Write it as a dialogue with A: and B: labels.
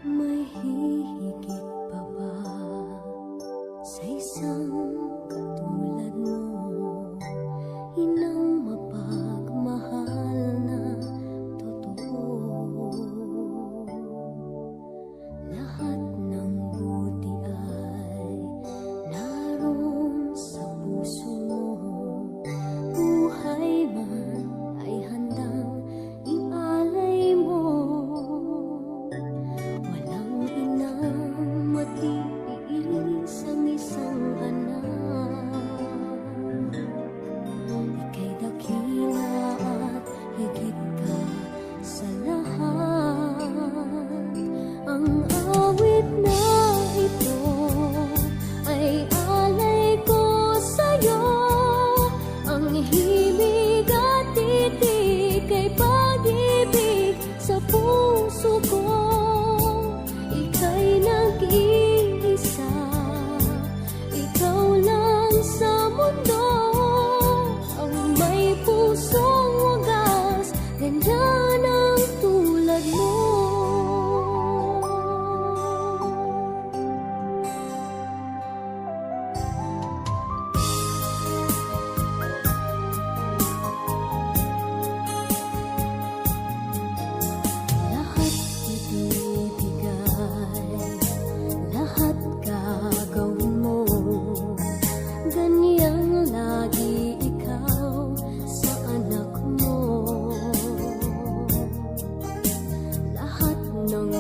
A: May hihigit pa ba sa isang katulad mo? Inang mapagmahal na totoo. Lahat ng buti ay naroon sa puso mo. Buhay man ay handang ialay mo. Walang inang matiis ang isang anak. Ika'y dakila at higit ka sa lahat. Ang awit na ito ay alay ko sa'yo. Ang himig at titik ay pag-ibig sa puso ko. Ika'y nag-iisa, ikaw lang sa mundo. Ang may pusong wagas, ganyan ang tulad mo. Lahat ibibigay, lahat gagawin mo. Ganyang lagi ikaw sa anak mo. Lahat ng